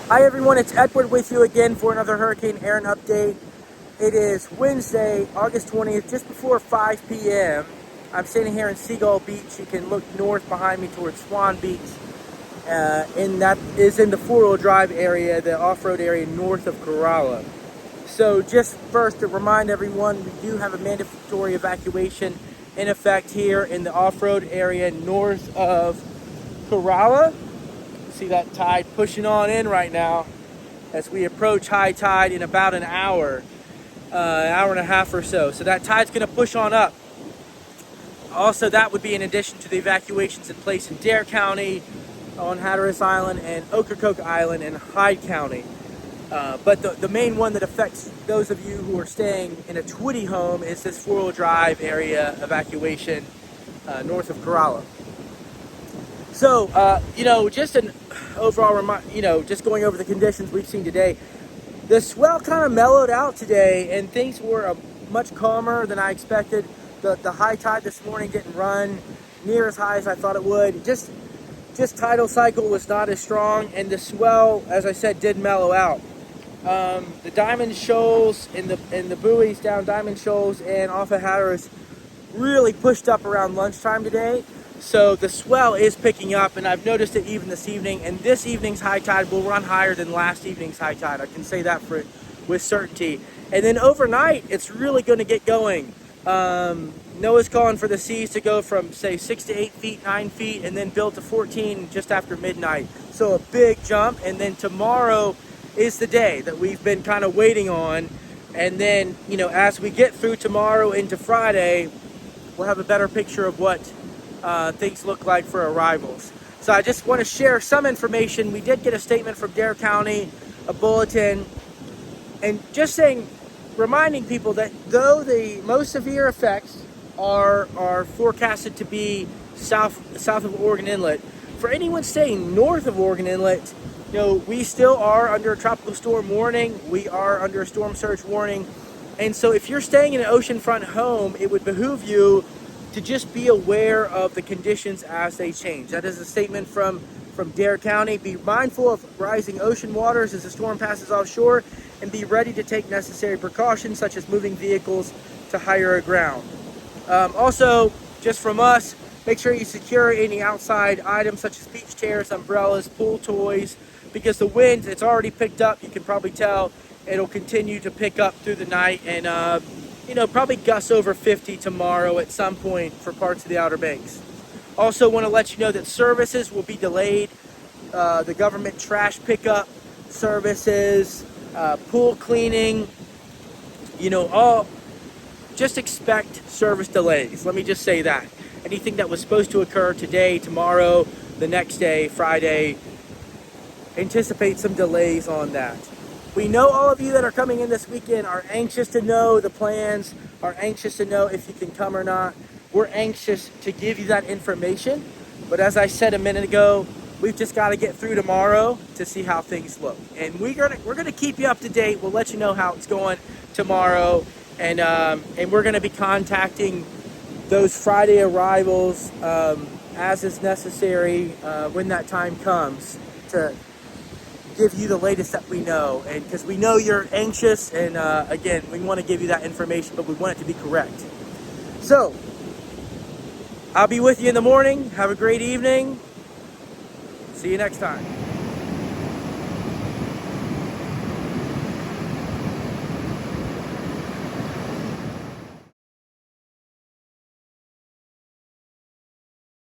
Hi everyone, it's Edward with you again for another Hurricane Erin update. It is Wednesday, August 20th, just before 5 p.m. I'm standing here in Seagull Beach. You can look north behind me towards Swan Beach. And that is in the four-wheel drive area, the off-road area north of Corolla. So just first to remind everyone, we do have a mandatory evacuation in effect here in the off-road area north of Corolla. See that tide pushing on in right now as we approach high tide in about an hour and a half or so. So that tide's going to push on up. Also, that would be in addition to the evacuations in place in Dare County, on Hatteras Island, and Ocracoke Island in Hyde County. But the main one that affects those of you who are staying in a Twiddy home is this four-wheel drive area evacuation north of Corolla. So, just an overall just going over the conditions we've seen today. The swell kind of mellowed out today, and things were much calmer than I expected. The high tide this morning didn't run near as high as I thought it would. Just tidal cycle was not as strong, and the swell, as I said, did mellow out. The Diamond Shoals and the buoys down Diamond Shoals and off of Hatteras really pushed up around lunchtime today. So the swell is picking up, and I've noticed it even this evening. And this evening's high tide will run higher than last evening's high tide. I can say that with certainty. And then overnight, it's really going to get going. NOAA's calling for the seas to go from, say, 6 to 8 feet, 9 feet, and then build to 14 just after midnight. So a big jump. And then tomorrow is the day that we've been kind of waiting on. And then, as we get through tomorrow into Friday, we'll have a better picture of what things look like for arrivals. So I just want to share some information. We did get a statement from Dare County, a bulletin, and just reminding people that though the most severe effects are forecasted to be south of Oregon Inlet, for anyone staying north of Oregon Inlet, we still are under a tropical storm warning. We are under a storm surge warning. And so if you're staying in an oceanfront home, it would behoove you to just be aware of the conditions as they change. That is a statement from Dare County. Be mindful of rising ocean waters as the storm passes offshore, and be ready to take necessary precautions such as moving vehicles to higher ground. Also, just from us, make sure you secure any outside items such as beach chairs, umbrellas, pool toys, because the wind, it's already picked up. You can probably tell it'll continue to pick up through the night, and probably gusts over 50 tomorrow at some point for parts of the Outer Banks. Also want to let you know that services will be delayed. The government trash pickup services, pool cleaning, just expect service delays. Let me just say that. Anything that was supposed to occur today, tomorrow, the next day, Friday, anticipate some delays on that. We know all of you that are coming in this weekend are anxious to know the plans, are anxious to know if you can come or not. We're anxious to give you that information. But as I said a minute ago, we've just got to get through tomorrow to see how things look. And we're gonna keep you up to date. We'll let you know how it's going tomorrow. And we're going to be contacting those Friday arrivals as is necessary when that time comes to give you the latest that we know, and because we know you're anxious, and again, we want to give you that information, but we want it to be correct. So I'll be with you in the morning. Have a great evening. See you next time.